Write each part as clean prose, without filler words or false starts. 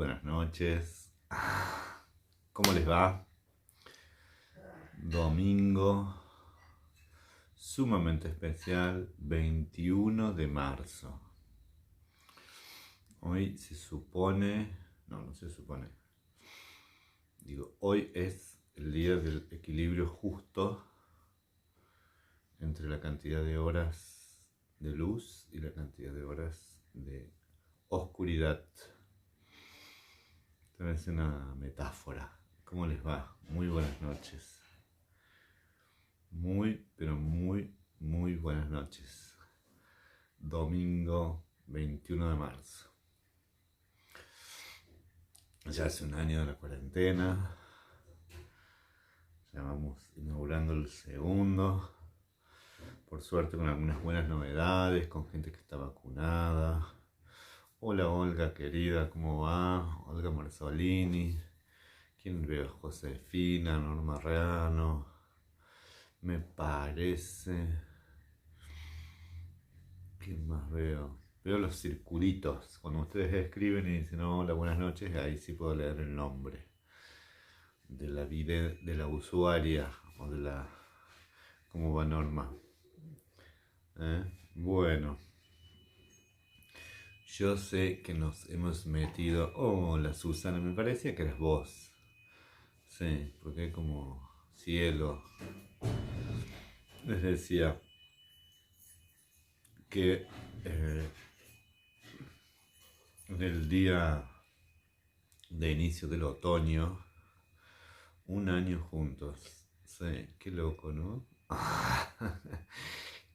buenas noches. ¿Cómo les va? Domingo sumamente especial, 21 de marzo. Hoy se supone, no se supone. Hoy es el día del equilibrio justo entre la cantidad de horas de luz y la cantidad de horas de oscuridad. Esta es una metáfora. ¿Cómo les va? Muy buenas noches. Muy, pero muy buenas noches. Domingo 21 de marzo. Ya hace un año de la cuarentena. Ya vamos inaugurando el segundo. Por suerte con algunas buenas novedades, con gente que está vacunada. Hola Olga querida, ¿cómo va? Olga Marzolini. ¿Quién veo? Josefina, Norma Reano. Me parece. ¿Quién más veo? Veo los circulitos. Cuando ustedes escriben y dicen hola, buenas noches, ahí sí puedo leer el nombre de la vida de la usuaria o de la. ¿Cómo va Norma? Bueno, yo sé que nos hemos metido. Hola Susana, me parecía que eras vos. Sí, porque hay como cielo. Les decía que en el día de inicio del otoño, un año juntos. Sí, qué loco, ¿no?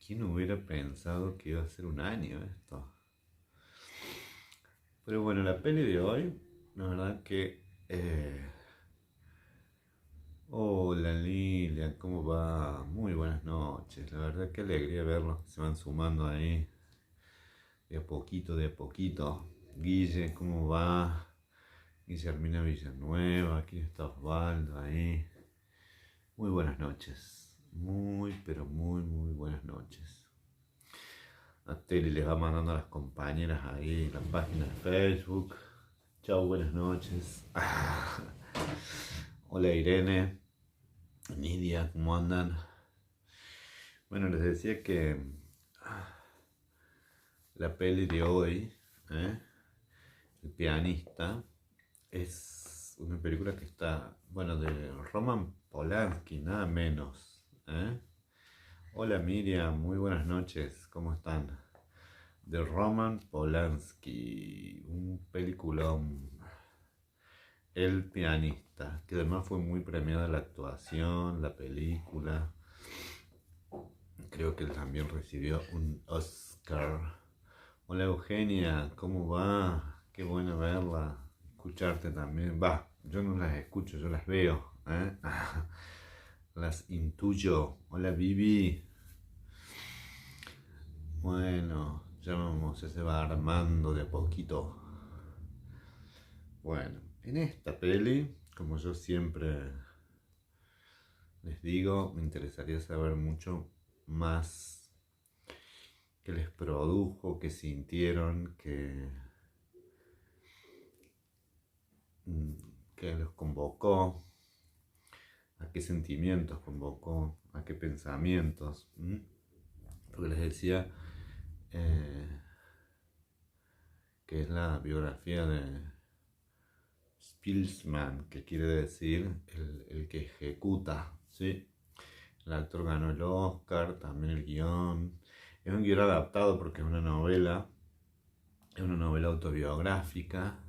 ¿Quién hubiera pensado que iba a ser un año esto? Pero bueno, la peli de hoy, la verdad que. Hola Lilia, ¿cómo va? Muy buenas noches. La verdad que alegría verlos que se van sumando ahí de a poquito, de a poquito. Guille, ¿cómo va? Guillermina Villanueva, aquí está Osvaldo ahí. Muy buenas noches. Muy, pero muy buenas noches. A Teli les va mandando a las compañeras ahí la página de Facebook. Chao, buenas noches. Hola Irene, Nidia, ¿cómo andan? Bueno, les decía que la peli de hoy, El pianista, es una película que está, bueno, de Roman Polanski, nada menos. Hola Miriam, muy buenas noches, ¿cómo están? De Roman Polanski, un peliculón, El pianista, que además fue muy premiada la actuación, la película. Creo que él también recibió un Oscar. Hola Eugenia, ¿cómo va? Qué bueno verla, escucharte también. Va, yo no las escucho, yo las veo, las intuyo. Hola Vivi. Bueno, ya se va armando de a poquito. Bueno, en esta peli, como yo siempre les digo, me interesaría saber mucho más qué les produjo, qué sintieron, qué los convocó, a qué sentimientos convocó, a qué pensamientos. Porque les decía que es la biografía de Spielman, que quiere decir el que ejecuta, ¿sí? El actor ganó el Oscar, también el guión. Es un guión adaptado porque es una novela autobiográfica,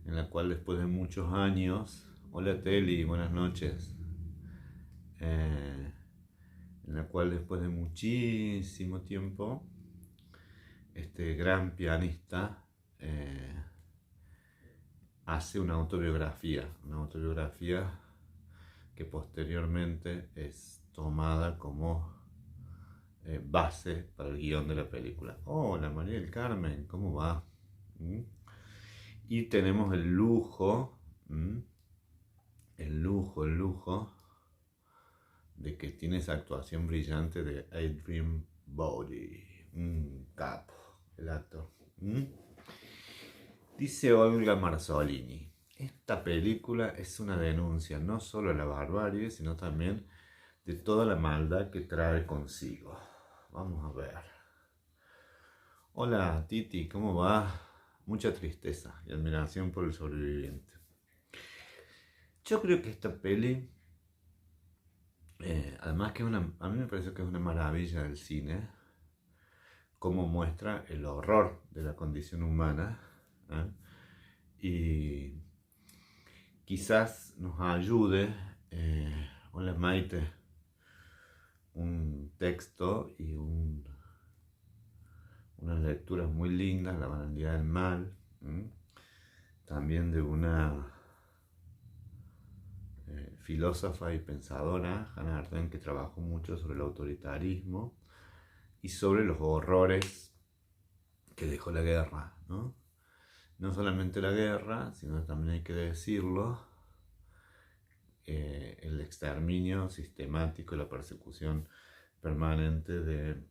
en la cual después de muchos años, hola Teli, buenas noches, en la cual después de muchísimo tiempo, este gran pianista hace una autobiografía que posteriormente es tomada como base para el guión de la película. Hola María del Carmen, ¿cómo va? Y tenemos el lujo de que tiene esa actuación brillante de Adrien Brody, un capo, el actor. Dice Olga Marzolini, esta película es una denuncia no solo a la barbarie, sino también de toda la maldad que trae consigo. Vamos a ver. Hola Titi, ¿cómo va? Mucha tristeza y admiración por el sobreviviente. Yo creo que esta peli, además que a mí me parece que es una maravilla del cine, cómo muestra el horror de la condición humana, ¿eh? Y quizás nos ayude, hola Maite, un texto y unas lecturas muy lindas, La banalidad del mal, también de una filósofa y pensadora, Hannah Arendt, que trabajó mucho sobre el autoritarismo y sobre los horrores que dejó la guerra, ¿no? No solamente la guerra, sino también hay que decirlo, el exterminio sistemático y la persecución permanente de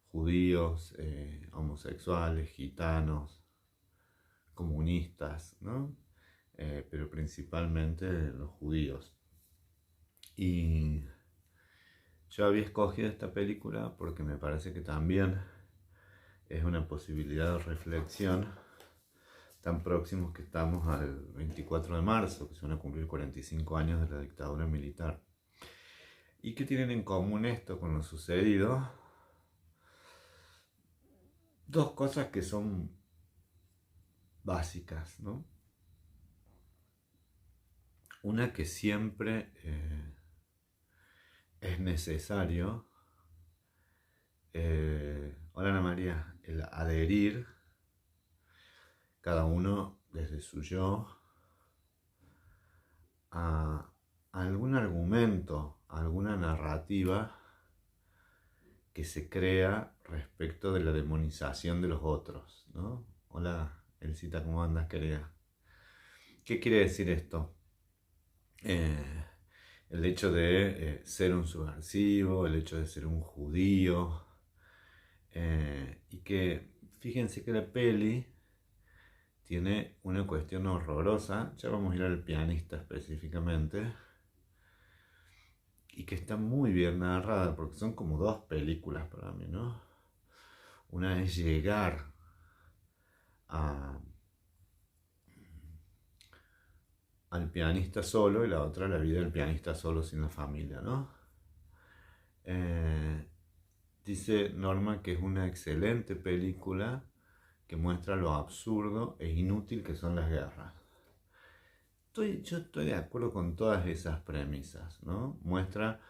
judíos, homosexuales, gitanos, comunistas, ¿no? Pero principalmente los judíos. Y yo había escogido esta película porque me parece que también es una posibilidad de reflexión tan próximos que estamos al 24 de marzo, que se van a cumplir 45 años de la dictadura militar. ¿Y qué tienen en común esto con lo sucedido? Dos cosas que son básicas, ¿no? Una, que siempre es necesario, hola Ana María, el adherir, cada uno desde su yo, a algún argumento, a alguna narrativa que se crea respecto de la demonización de los otros, ¿no? Hola Elcita, ¿cómo andas, querida? ¿Qué quiere decir esto? El hecho de ser un subversivo, el hecho de ser un judío, y que fíjense que la peli tiene una cuestión horrorosa, ya vamos a ir al pianista específicamente, y que está muy bien narrada, porque son como dos películas para mí, ¿no? Una es llegar al pianista solo y la otra la vida del pianista solo sin la familia, ¿no? Dice Norma que es una excelente película que muestra lo absurdo e inútil que son las guerras. Yo estoy de acuerdo con todas esas premisas, ¿no? Muestra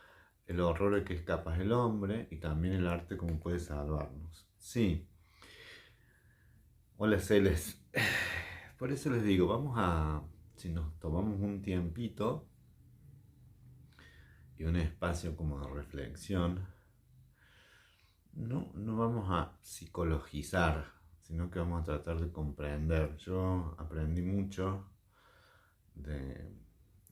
el horror de que es capaz el hombre y también el arte como puede salvarnos. Sí. Hola Celes. Por eso les digo, si nos tomamos un tiempito y un espacio como de reflexión, no vamos a psicologizar, sino que vamos a tratar de comprender. Yo aprendí mucho de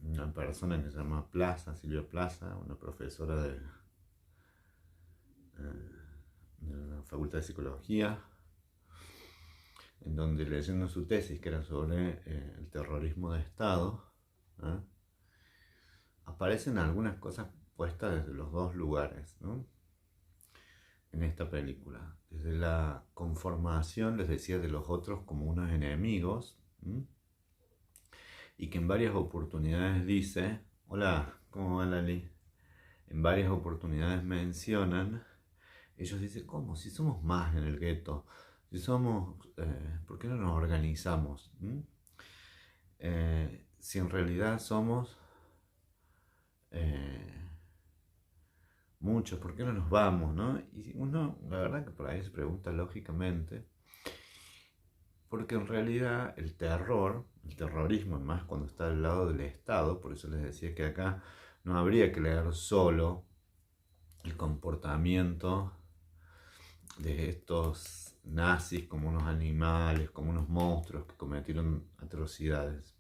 una persona que se llama Plaza, Silvia Plaza, una profesora de la Facultad de Psicología, en donde leyendo su tesis, que era sobre el terrorismo de Estado, ¿eh? Aparecen algunas cosas puestas desde los dos lugares, ¿no? En esta película, desde la conformación, les decía, de los otros como unos enemigos, ¿m? Y que en varias oportunidades dice, hola, ¿cómo va Lali? En varias oportunidades mencionan, ellos dicen, ¿cómo? Si somos más en el gueto, si somos, ¿por qué no nos organizamos? Si en realidad somos muchos, ¿por qué no nos vamos? ¿No? Y uno, la verdad que por ahí se pregunta lógicamente, porque en realidad el terrorismo, más cuando está al lado del Estado, por eso les decía que acá no habría que leer solo el comportamiento de estos nazis como unos animales, como unos monstruos que cometieron atrocidades,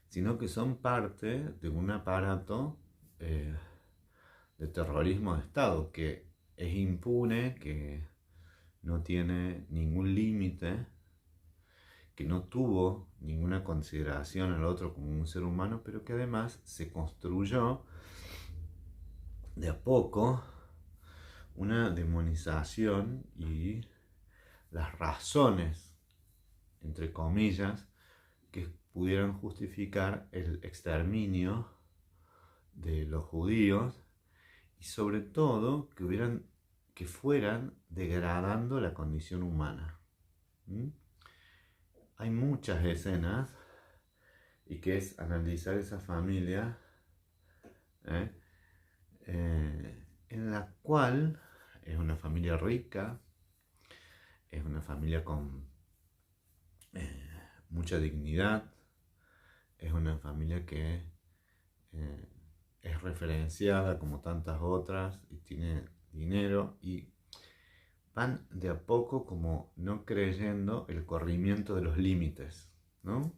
sino que son parte de un aparato de terrorismo de Estado que es impune, que no tiene ningún límite, que no tuvo ninguna consideración al otro como un ser humano, pero que además se construyó de a poco una demonización y las razones, entre comillas, que pudieran justificar el exterminio de los judíos y sobre todo que fueran degradando la condición humana. ¿Mm? Hay muchas escenas y que es analizar esa familia ¿eh? En la cual es una familia rica, es una familia con mucha dignidad, es una familia que es referenciada como tantas otras y tiene dinero y van de a poco como no creyendo el corrimiento de los límites, ¿no?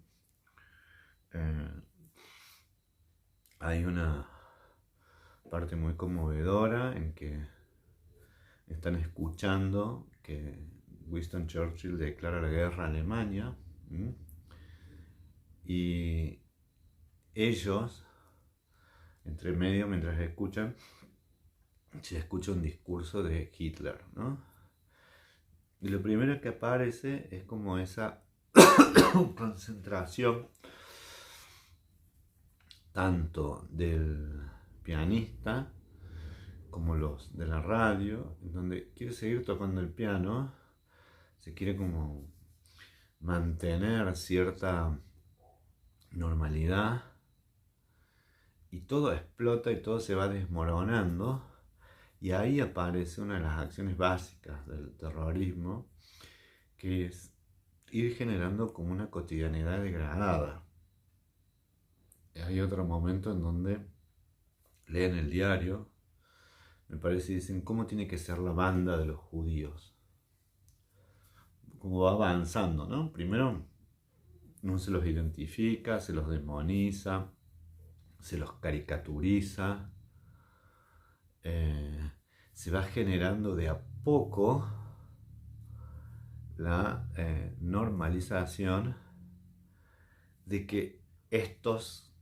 Hay una parte muy conmovedora en que están escuchando que Winston Churchill declara la guerra a Alemania, ¿m? Y ellos, entre medio, mientras escuchan, se escucha un discurso de Hitler, ¿no? Y lo primero que aparece es como esa concentración tanto del pianista como los de la radio, en donde quiere seguir tocando el piano, se quiere como mantener cierta normalidad y todo explota y todo se va desmoronando y ahí aparece una de las acciones básicas del terrorismo, que es ir generando como una cotidianidad degradada. Y hay otro momento en donde leen el diario, me parece, y dicen cómo tiene que ser la banda de los judíos, cómo va avanzando, ¿no? Primero no se los identifica, se los demoniza, se los caricaturiza, se va generando de a poco la normalización de que estos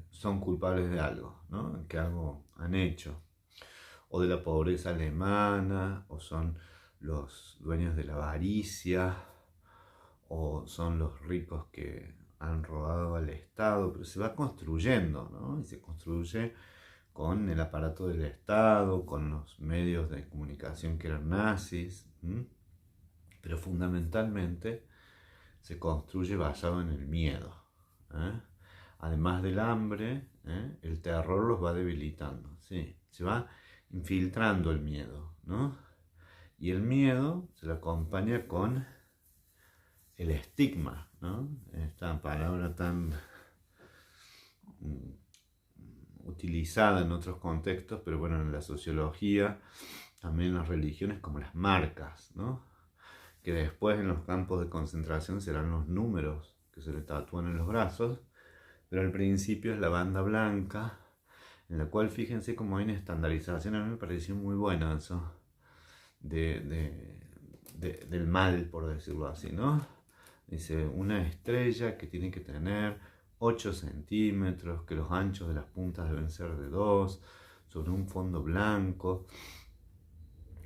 son culpables de algo, ¿no? Que algo han hecho, o de la pobreza alemana, o son los dueños de la avaricia, o son los ricos que han robado al Estado, pero se va construyendo, ¿no? Y se construye con el aparato del Estado, con los medios de comunicación que eran nazis, pero fundamentalmente se construye basado en el miedo. Además del hambre, el terror los va debilitando, ¿sí? Se va infiltrando el miedo, ¿no? Y el miedo se lo acompaña con el estigma, ¿no? Esta palabra tan utilizada en otros contextos, pero bueno, en la sociología, también en las religiones, como las marcas, ¿no? Que después en los campos de concentración serán los números que se le tatúan en los brazos, pero al principio es la banda blanca, en la cual fíjense cómo hay una estandarización. A mí me pareció muy buena eso, del mal, por decirlo así, ¿no? Dice, una estrella que tiene que tener 8 centímetros, que los anchos de las puntas deben ser de 2, sobre un fondo blanco,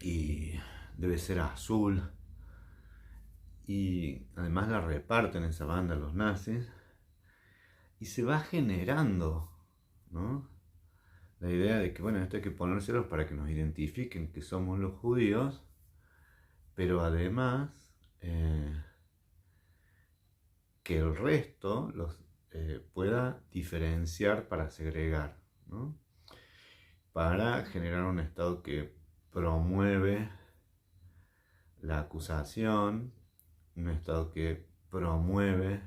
y debe ser azul. Y además la reparten esa banda los nazis, y se va generando, ¿no? La idea de que, bueno, esto hay que ponérselos para que nos identifiquen que somos los judíos, pero además que el resto los pueda diferenciar para segregar, ¿no? Para generar un Estado que promueve la acusación, un Estado que promueve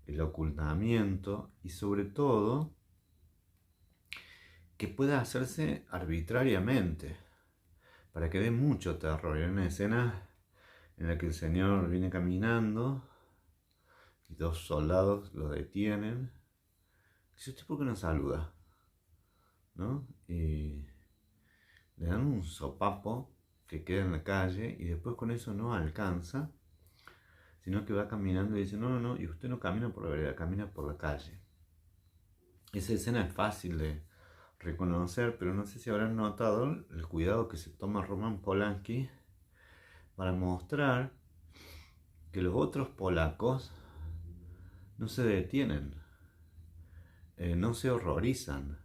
el ocultamiento y sobre todo que pueda hacerse arbitrariamente para que dé mucho terror. Hay una escena en la que el señor viene caminando y 2 soldados lo detienen. Dice, ¿usted por qué no saluda? ¿No? Y le dan un sopapo que queda en la calle y después con eso no alcanza, sino que va caminando y dice, no, no, no, y usted no camina por la vereda, camina por la calle. Esa escena es fácil de reconocer, pero no sé si habrán notado el cuidado que se toma Roman Polanski para mostrar que los otros polacos no se detienen, no se horrorizan,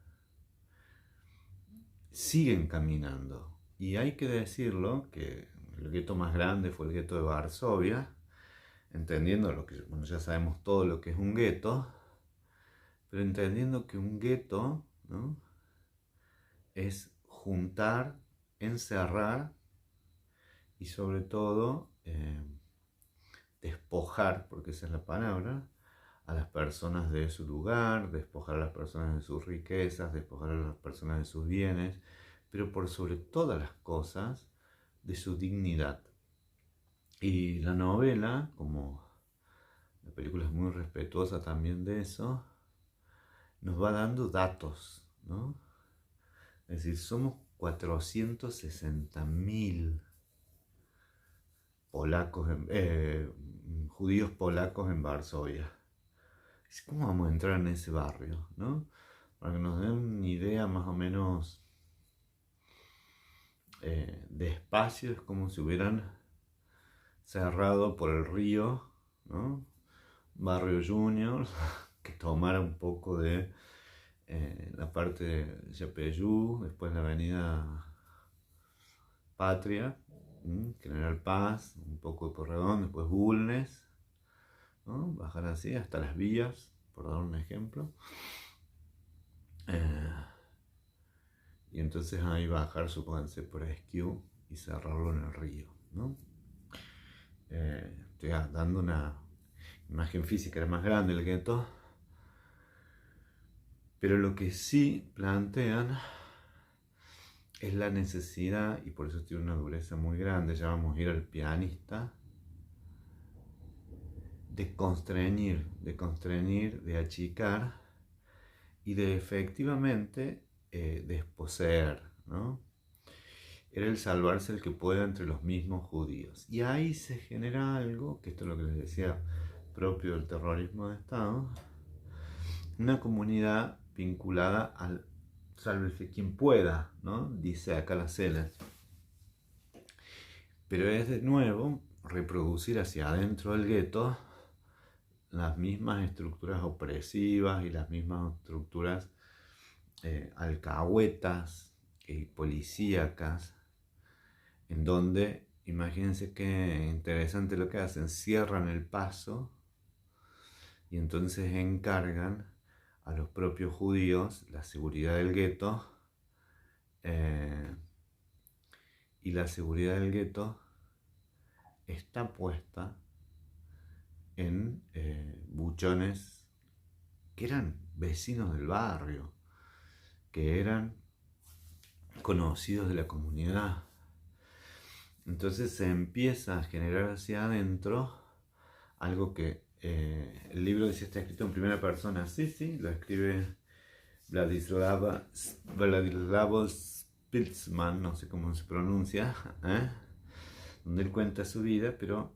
siguen caminando. Y hay que decirlo que el gueto más grande fue el gueto de Varsovia, entendiendo lo que, bueno, ya sabemos todo lo que es un gueto, pero entendiendo que un gueto, ¿no?, es juntar, encerrar y sobre todo despojar, porque esa es la palabra, a las personas de su lugar, despojar a las personas de sus riquezas, despojar a las personas de sus bienes, pero por sobre todas las cosas, de su dignidad. Y la novela, como la película es muy respetuosa también de eso, nos va dando datos, ¿no? Es decir, somos 460.000 polacos, judíos polacos en Varsovia. ¿Cómo vamos a entrar en ese barrio, no? Para que nos den una idea más o menos de espacio, es como si hubieran cerrado por el río, ¿no?, Barrio Junior, que tomara un poco de la parte de Yapeyú, después la avenida Patria, General Paz, un poco de Porredón, después Bulnes, ¿no?, bajar así hasta las vías, por dar un ejemplo. Y entonces ahí bajar, supónganse, por Esquiú y cerrarlo en el río, ¿no? Estoy dando una imagen física, era más grande el gueto, pero lo que sí plantean es la necesidad, y por eso tiene una dureza muy grande, ya vamos a ir al pianista, de constreñir, de achicar y de efectivamente desposeer, ¿no? Era el salvarse el que pueda entre los mismos judíos. Y ahí se genera algo, que esto es lo que les decía, propio del terrorismo de Estado, una comunidad vinculada al sálvese quien pueda, ¿no?, dice acá la Cela. Pero es de nuevo reproducir hacia adentro del gueto las mismas estructuras opresivas y las mismas estructuras alcahuetas y policíacas, en donde, imagínense qué interesante lo que hacen, cierran el paso y entonces encargan a los propios judíos la seguridad del gueto, y la seguridad del gueto está puesta en buchones que eran vecinos del barrio, que eran conocidos de la comunidad. Entonces se empieza a generar hacia adentro algo que el libro dice está escrito en primera persona. Sí, lo escribe Vladislava Spilsman, no sé cómo se pronuncia, donde él cuenta su vida, pero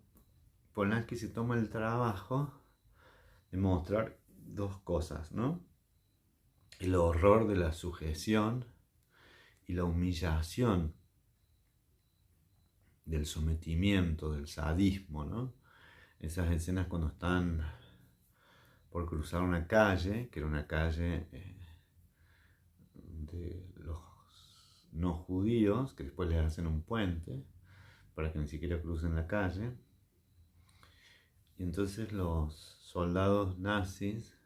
Polanski se toma el trabajo de mostrar dos cosas, ¿no? El horror de la sujeción y la humillación del sometimiento, del sadismo, ¿no? Esas escenas cuando están por cruzar una calle, que era una calle de los no judíos, que después les hacen un puente para que ni siquiera crucen la calle. Y entonces los soldados nazis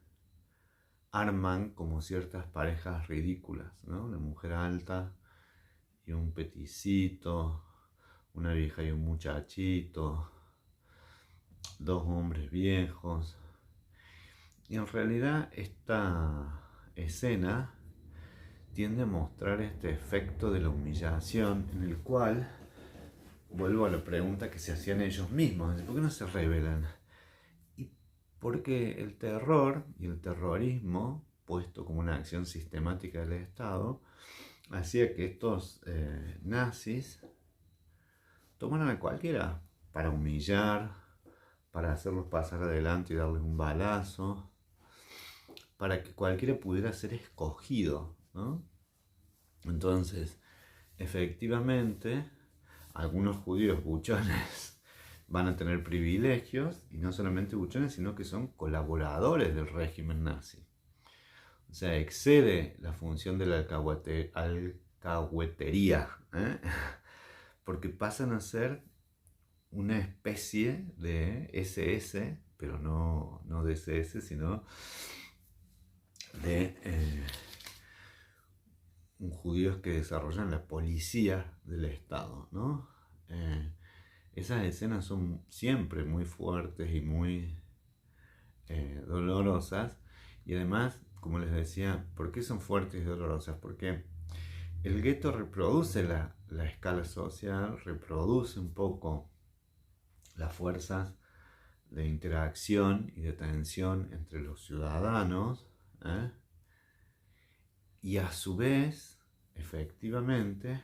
arman como ciertas parejas ridículas, ¿no? Una mujer alta y un peticito, una vieja y un muchachito, dos hombres viejos. Y en realidad esta escena tiende a mostrar este efecto de la humillación, en el cual, vuelvo a la pregunta que se hacían ellos mismos, ¿por qué no se rebelan? Y porque el terror y el terrorismo, puesto como una acción sistemática del Estado, hacía que estos nazis tomaron a cualquiera para humillar, para hacerlos pasar adelante y darles un balazo, para que cualquiera pudiera ser escogido, ¿no? Entonces, efectivamente, algunos judíos buchones van a tener privilegios, y no solamente buchones, sino que son colaboradores del régimen nazi. O sea, excede la función de la alcahuetería, ¿eh? Porque pasan a ser una especie de SS, pero no de SS, sino de judíos que desarrollan la policía del Estado, ¿no? Esas escenas son siempre muy fuertes y muy dolorosas, y además, como les decía, ¿por qué son fuertes y dolorosas? Porque el gueto reproduce la escala social, reproduce un poco las fuerzas de interacción y de tensión entre los ciudadanos, ¿eh? Y a su vez, efectivamente,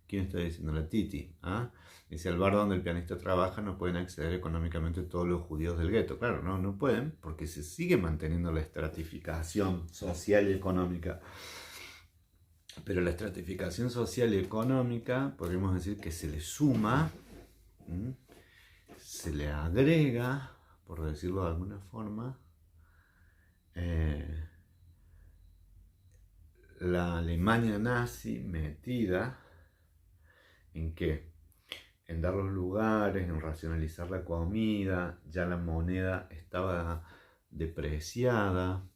¿quién está diciendo? La Titi, ¿ah? Dice, al bar donde el pianista trabaja no pueden acceder económicamente todos los judíos del gueto. Claro, no pueden, porque se sigue manteniendo la estratificación social y económica. Pero la estratificación social y económica, podríamos decir que se le suma, se le agrega, por decirlo de alguna forma, la Alemania nazi metida en qué, en dar los lugares, en racionalizar la comida, ya la moneda estaba depreciada,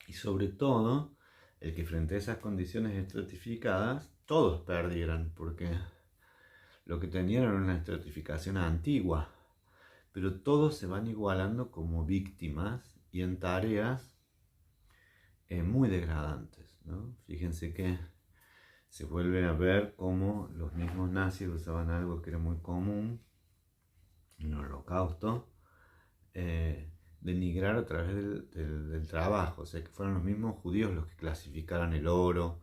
y sobre todo el que frente a esas condiciones estratificadas todos perdieran, porque lo que tenían era una estratificación antigua, pero todos se van igualando como víctimas y en tareas muy degradantes, ¿no? Fíjense que se vuelve a ver cómo los mismos nazis usaban algo que era muy común en el Holocausto, denigrar a través del trabajo, o sea, que fueron los mismos judíos los que clasificaran el oro.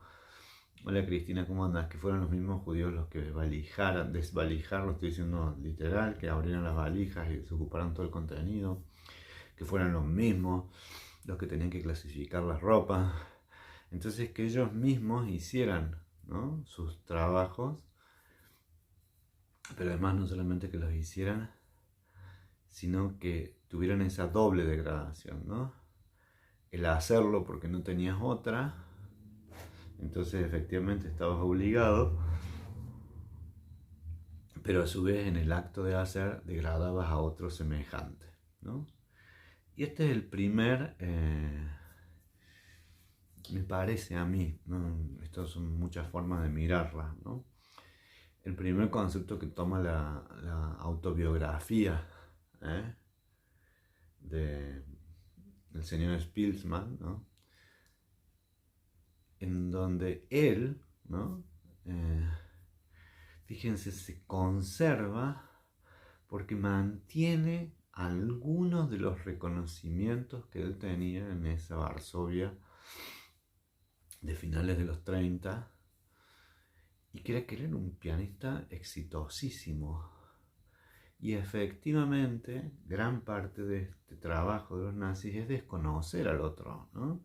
Hola Cristina, ¿cómo andas? Que fueron los mismos judíos los que desvalijar, lo estoy diciendo literal, que abrieran las valijas y se ocuparan todo el contenido, que fueran los mismos los que tenían que clasificar las ropas. Entonces, que ellos mismos hicieran, ¿no?, sus trabajos, pero además no solamente que los hicieran, sino que tuvieran esa doble degradación, ¿no? El hacerlo porque no tenías otra, entonces efectivamente estabas obligado, pero a su vez en el acto de hacer degradabas a otro semejante, ¿no? Y este es el primer, me parece a mí, ¿no?, estas son muchas formas de mirarla, ¿no?, el primer concepto que toma la autobiografía del señor Spilsman, ¿no?, en donde él, ¿no?, fíjense, se conserva porque mantiene algunos de los reconocimientos que él tenía en esa Varsovia de finales de los 30, y cree que él era un pianista exitosísimo. Y efectivamente, gran parte de este trabajo de los nazis es desconocer al otro, ¿no?,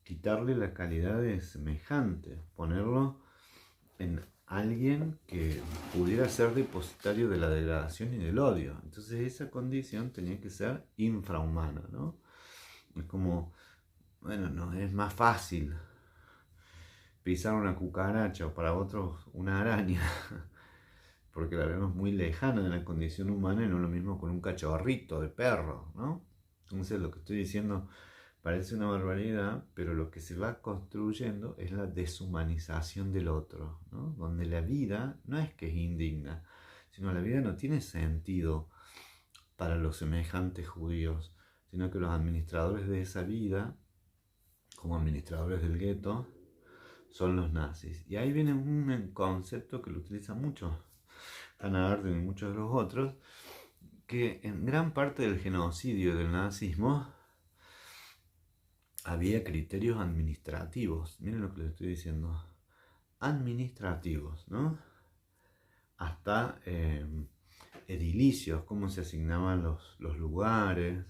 quitarle la calidad de semejante, ponerlo en alguien que pudiera ser depositario de la degradación y del odio. Entonces esa condición tenía que ser infrahumana, ¿no? Es como, bueno, no, es más fácil pisar una cucaracha o para otros una araña, porque la vemos muy lejana de la condición humana, y no lo mismo con un cachorrito de perro, ¿no? Entonces lo que estoy diciendo parece una barbaridad, pero lo que se va construyendo es la deshumanización del otro, ¿no?, donde la vida no es que es indigna, sino la vida no tiene sentido para los semejantes judíos, sino que los administradores de esa vida, como administradores del gueto, son los nazis. Y ahí viene un concepto que lo utiliza mucho Hannah Arendt y muchos de los otros, que en gran parte del genocidio del nazismo había criterios administrativos. Miren lo que les estoy diciendo. Administrativos, ¿no? hasta edilicios, cómo se asignaban los lugares,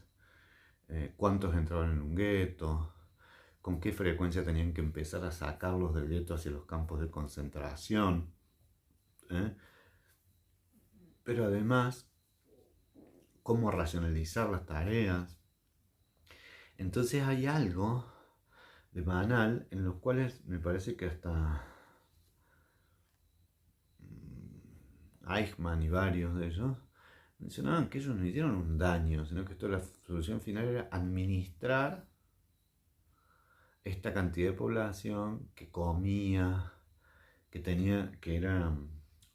cuántos entraban en un gueto, con qué frecuencia tenían que empezar a sacarlos del gueto hacia los campos de concentración. Pero además, cómo racionalizar las tareas. Entonces hay algo de banal en los cuales me parece que hasta Eichmann y varios de ellos mencionaban que ellos no hicieron un daño, sino que la solución final era administrar esta cantidad de población que comía, que era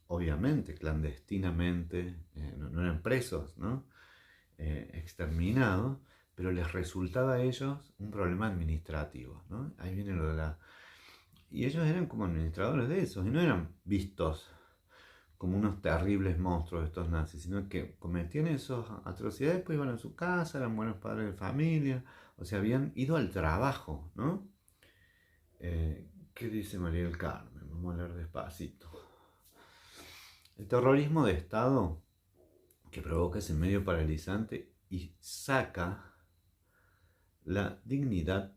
obviamente clandestinamente, no eran presos, ¿no? Exterminados, pero les resultaba a ellos un problema administrativo, ¿no? Ahí viene lo de la... Y ellos eran como administradores de esos, y no eran vistos como unos terribles monstruos estos nazis, sino que cometían esas atrocidades, después iban a su casa, eran buenos padres de familia, o sea, habían ido al trabajo, ¿no? ¿Qué dice María del Carmen? Vamos a leer despacito. El terrorismo de Estado que provoca ese medio paralizante y saca la dignidad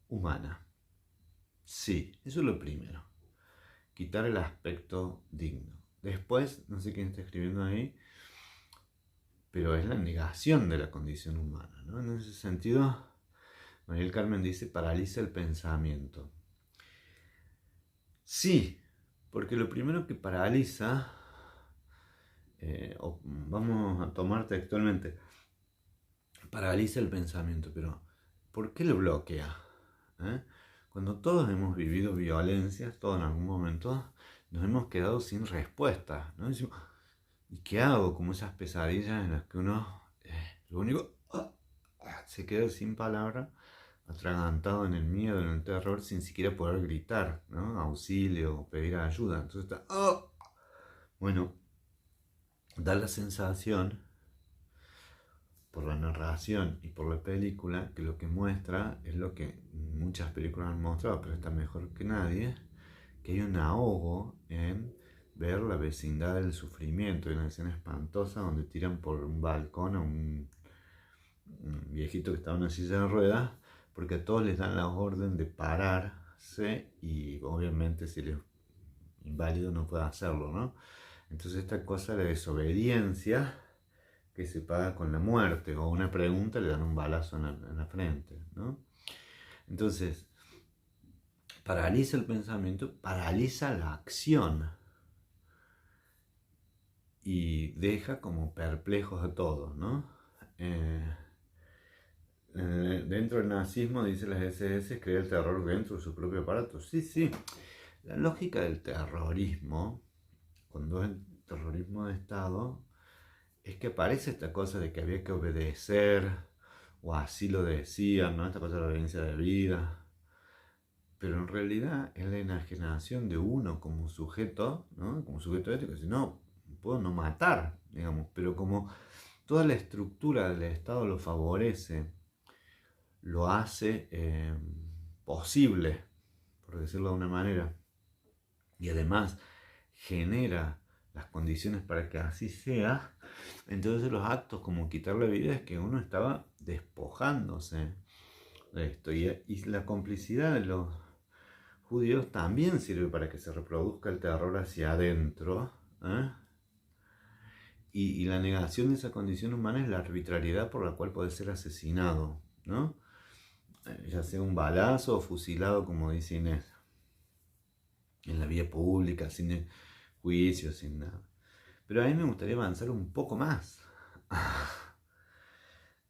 humana. Sí, eso es lo primero. Quitar el aspecto digno. Después, no sé quién está escribiendo ahí, pero es la negación de la condición humana, ¿no? En ese sentido, María del Carmen dice, paraliza el pensamiento. Sí, porque lo primero que paraliza, vamos a tomar textualmente, paraliza el pensamiento, pero ¿por qué lo bloquea? Cuando todos hemos vivido violencias, todos en algún momento, nos hemos quedado sin respuesta, ¿no? Decimos, ¿y qué hago? Como esas pesadillas en las que uno, lo único, se queda sin palabras, atragantado en el miedo, en el terror, sin siquiera poder gritar, ¿no? Auxilio, pedir ayuda. Entonces está, bueno, da la sensación, por la narración y por la película, que lo que muestra es lo que muchas películas han mostrado, pero está mejor que nadie, que hay un ahogo en ver la vecindad del sufrimiento. Hay una escena espantosa donde tiran por un balcón a un viejito que estaba en una silla de ruedas, porque a todos les dan la orden de pararse y obviamente si él es inválido no puede hacerlo, ¿no? Entonces esta cosa de desobediencia que se paga con la muerte, o una pregunta le dan un balazo en la frente, ¿no? Entonces, paraliza el pensamiento, paraliza la acción y deja como perplejos a todos, ¿no? Dentro del nazismo, dice las SS, crea el terror dentro de su propio aparato. Sí, sí, la lógica del terrorismo, cuando es el terrorismo de Estado, es que aparece esta cosa de que había que obedecer, o así lo decían, ¿no? Esta cosa de la obediencia de vida. Pero en realidad es la enajenación de uno como sujeto, ¿no? Como sujeto ético. Si no, puedo no matar, digamos. Pero como toda la estructura del Estado lo favorece, lo hace posible, por decirlo de una manera, y además genera las condiciones para que así sea, entonces los actos como quitar la vida es que uno estaba despojándose de esto, y la complicidad de los judíos también sirve para que se reproduzca el terror hacia adentro, ¿eh? Y la negación de esa condición humana es la arbitrariedad por la cual puede ser asesinado, ¿no? Ya sea un balazo o fusilado, como dice Inés, en la vía pública, sin juicio, sin nada. Pero a mí me gustaría avanzar un poco más.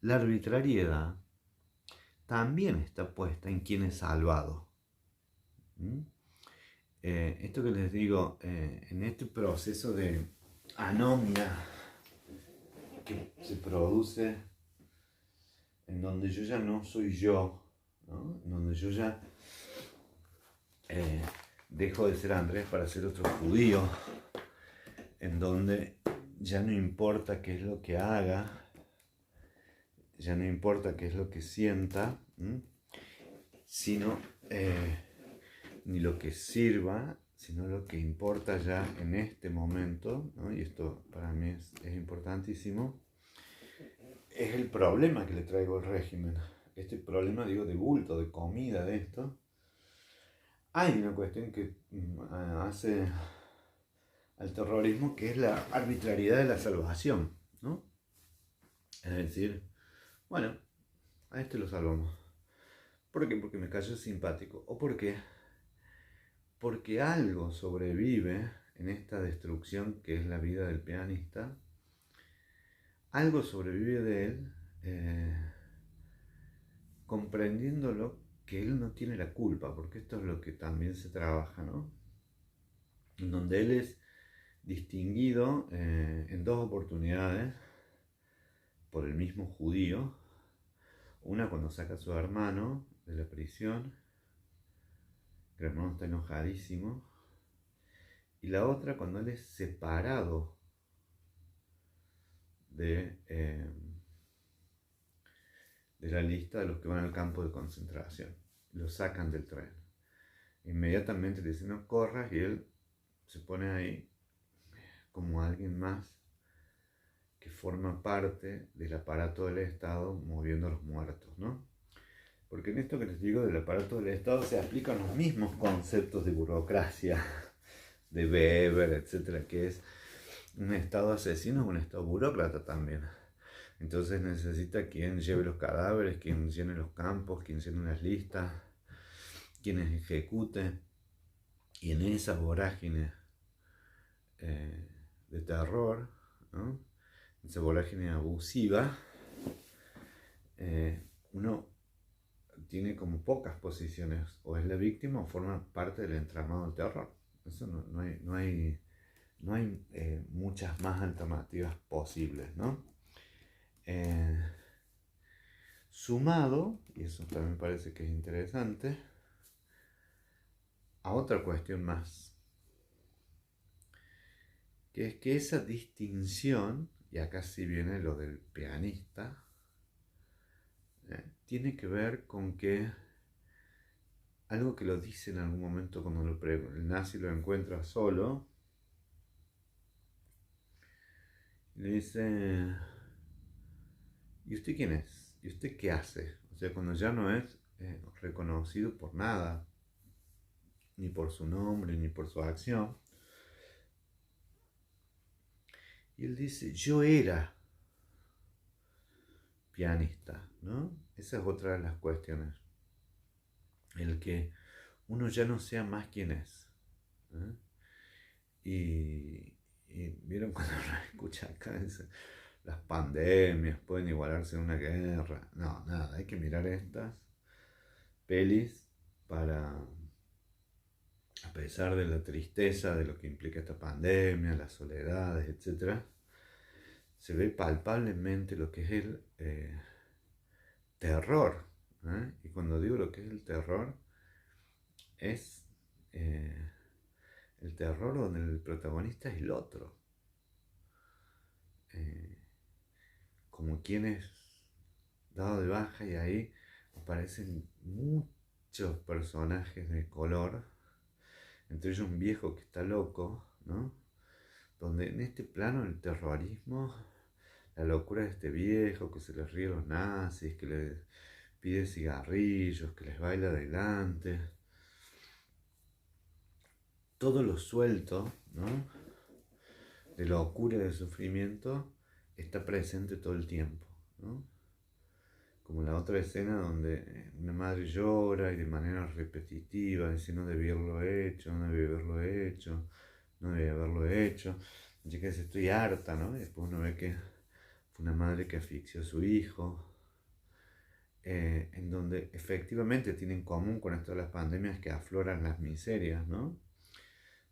La arbitrariedad también está puesta en quien es salvado. Esto que les digo, en este proceso de anomia que se produce, en donde yo ya no soy yo, ¿no? En donde yo ya dejo de ser Andrés para ser otro judío, en donde ya no importa qué es lo que haga, ya no importa qué es lo que sienta, sino ni lo que sirva, sino lo que importa ya en este momento, ¿no? Y esto para mí es importantísimo, es el problema que le traigo al régimen. Este problema, digo, de bulto, de comida, de esto. Hay una cuestión que hace al terrorismo, que es la arbitrariedad de la salvación, ¿no? Es decir, bueno, a este lo salvamos. ¿Por qué? Porque me cayó simpático. ¿O por qué? Porque algo sobrevive en esta destrucción que es la vida del pianista. Algo sobrevive de él, comprendiéndolo que él no tiene la culpa, porque esto es lo que también se trabaja, ¿no? En donde él es distinguido en dos oportunidades por el mismo judío. Una cuando saca a su hermano de la prisión, el hermano está enojadísimo, y la otra cuando él es separado de la lista de los que van al campo de concentración. Lo sacan del tren. Inmediatamente le dicen no corras y él se pone ahí como alguien más que forma parte del aparato del Estado moviendo a los muertos, ¿no? Porque en esto que les digo del aparato del Estado se aplican los mismos conceptos de burocracia, de Weber, etcétera, que es un Estado asesino, un Estado burócrata también. Entonces necesita quien lleve los cadáveres, quien llene los campos, quien llene las listas, quien ejecute. Y en esa vorágine de terror, ¿no? Esa vorágine abusiva, uno tiene como pocas posiciones, o es la víctima o forma parte del entramado del terror. Eso no hay muchas más alternativas posibles, ¿no? Sumado, y eso también parece que es interesante, a otra cuestión más, que es que esa distinción, y acá sí viene lo del pianista, tiene que ver con que algo que lo dice en algún momento cuando el nazi lo encuentra solo, le dice, ¿y usted quién es? ¿Y usted qué hace? O sea, cuando ya no es reconocido por nada, ni por su nombre, ni por su acción. Y él dice, yo era pianista, ¿no? Esa es otra de las cuestiones. El que uno ya no sea más quien es. ¿Eh? Y vieron cuando uno escucha acá, las pandemias pueden igualarse a una guerra. No, nada, hay que mirar estas pelis para, a pesar de la tristeza de lo que implica esta pandemia, las soledades, etc., se ve palpablemente lo que es el terror. Y cuando digo lo que es el terror, es el terror donde el protagonista es el otro. Como quien es dado de baja y ahí aparecen muchos personajes de color, entre ellos un viejo que está loco, ¿no? Donde en este plano el terrorismo, la locura de este viejo que se les ríe a los nazis, que les pide cigarrillos, que les baila adelante, todo lo suelto, ¿no? De locura y de sufrimiento está presente todo el tiempo, ¿no? Como la otra escena donde una madre llora y de manera repetitiva dice no debí haberlo hecho, no debí haberlo hecho, no debí haberlo hecho. Y que dice estoy harta, ¿no? Y después uno ve que fue una madre que asfixió a su hijo, en donde efectivamente tiene en común con esto de las pandemias que afloran las miserias, ¿no?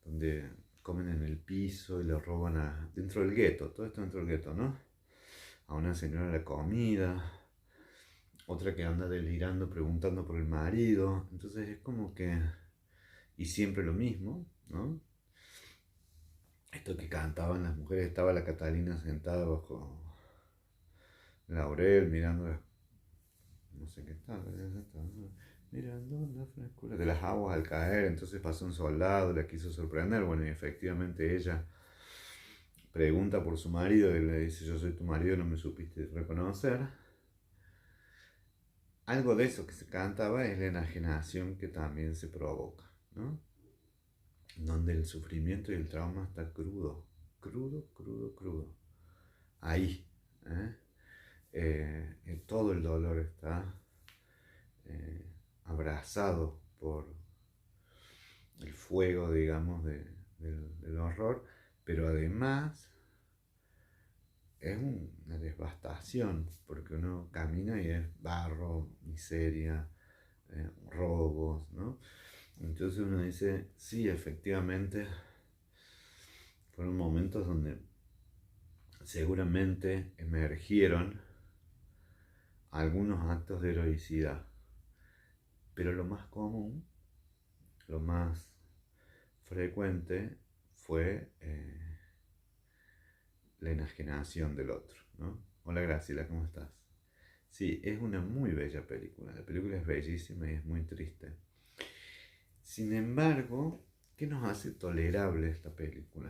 Donde comen en el piso y le roban dentro del gueto, todo esto dentro del gueto, ¿no? A una señora la comida, otra que anda delirando preguntando por el marido, entonces es como que, y siempre lo mismo, ¿no? Esto que cantaban las mujeres, estaba la Catalina sentada bajo laurel mirando, no sé qué estaba, mirando la frescura de las aguas al caer, entonces pasó un soldado, la quiso sorprender, bueno, y efectivamente ella pregunta por su marido y le dice, yo soy tu marido, no me supiste reconocer. Algo de eso que se cantaba es la enajenación que también se provoca, ¿no? Donde el sufrimiento y el trauma está crudo, crudo, crudo, crudo. Ahí, ¿eh? Todo el dolor está eh, abrazado por el fuego, digamos, del horror, pero además es una devastación, porque uno camina y es barro, miseria, robos, ¿no? Entonces uno dice, sí, efectivamente, fueron momentos donde seguramente emergieron algunos actos de heroicidad, pero lo más común, lo más frecuente fue la enajenación del otro, ¿no? Hola Graciela, ¿cómo estás? Sí, es una muy bella película, la película es bellísima y es muy triste. Sin embargo, ¿qué nos hace tolerable esta película?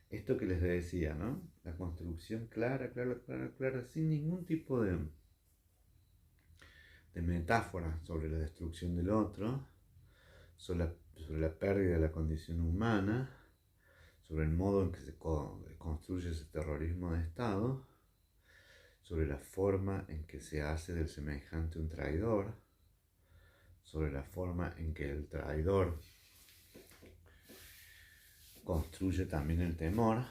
Esto que les decía, ¿no? La construcción clara, clara, clara, clara, sin ningún tipo de metáfora sobre la destrucción del otro, sobre la pérdida de la condición humana, sobre el modo en que se construye ese terrorismo de Estado, sobre la forma en que se hace del semejante un traidor, sobre la forma en que el traidor construye también el temor,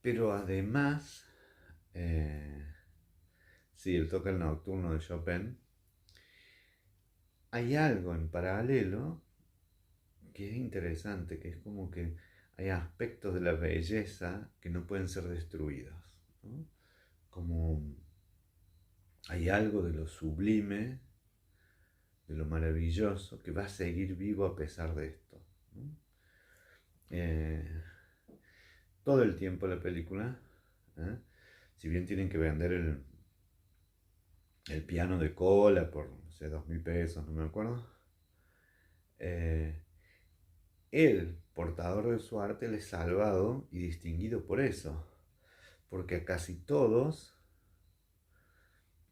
pero además, sí, el toque el nocturno de Chopin, hay algo en paralelo que es interesante, que es como que hay aspectos de la belleza que no pueden ser destruidos, ¿no? Como hay algo de lo sublime, de lo maravilloso, que va a seguir vivo a pesar de esto, ¿no? Eh, Todo el tiempo la película, ¿eh? Si bien tienen que vender el piano de cola por, no sé, 2.000 pesos, no me acuerdo, el portador de su arte es salvado y distinguido por eso, porque a casi todos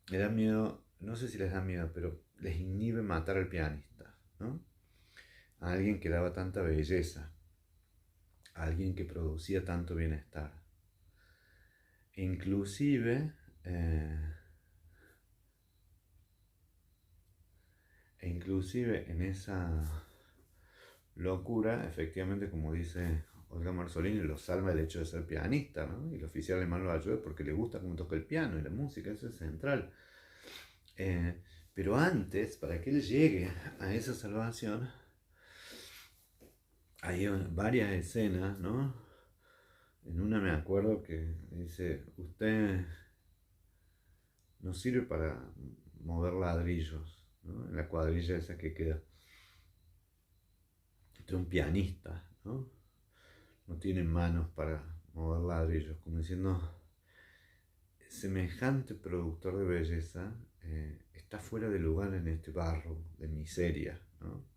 les da miedo, no sé si les da miedo, pero les inhibe matar al pianista, ¿no? A alguien que daba tanta belleza, a alguien que producía tanto bienestar. E inclusive, en esa locura, efectivamente, como dice Olga Marzolini, lo salva el hecho de ser pianista, ¿no? Y el oficial alemán lo ayuda porque le gusta cómo toca el piano y la música, eso es central. Pero antes, para que él llegue a esa salvación, hay varias escenas, ¿no? En una me acuerdo que dice, usted no sirve para mover ladrillos, ¿no? En la cuadrilla esa que queda. Usted es un pianista, ¿no? No tiene manos para mover ladrillos, como diciendo, semejante productor de belleza está fuera de lugar en este barro de miseria, ¿no?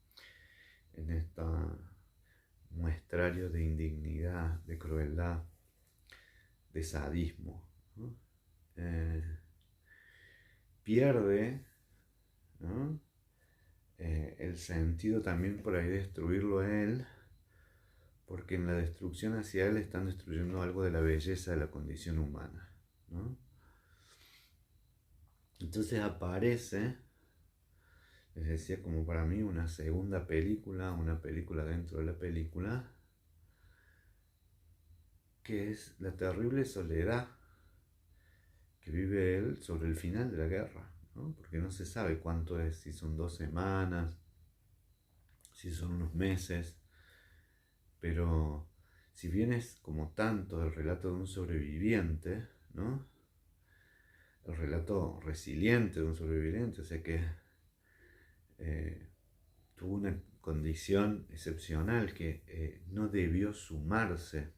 En este muestrario de indignidad, de crueldad, de sadismo, ¿no? Pierde, ¿no? El sentido también por ahí de destruirlo a él, porque en la destrucción hacia él están destruyendo algo de la belleza de la condición humana, ¿no? Entonces aparece, les decía, como para mí una segunda película, una película dentro de la película, que es la terrible soledad que vive él sobre el final de la guerra, ¿no? Porque no se sabe cuánto es, si son 2 semanas, si son unos meses, pero si bien es como tanto el relato de un sobreviviente, ¿no? El relato resiliente de un sobreviviente, o sea que tuvo una condición excepcional que no debió sumarse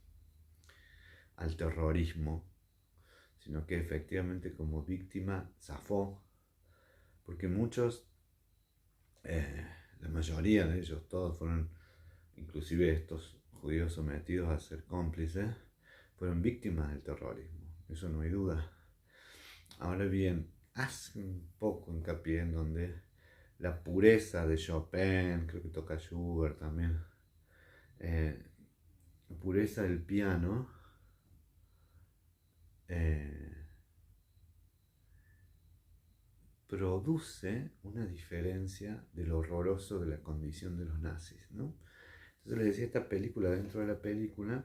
al terrorismo, sino que efectivamente como víctima zafó, porque muchos, la mayoría de ellos, todos fueron, inclusive estos judíos sometidos a ser cómplices, fueron víctimas del terrorismo, eso no hay duda. Ahora bien, hace un poco hincapié en donde la pureza de Chopin, creo que toca Schubert también, la pureza del piano, eh, produce una diferencia de lo horroroso de la condición de los nazis, ¿no? Entonces les decía, esta película, dentro de la película,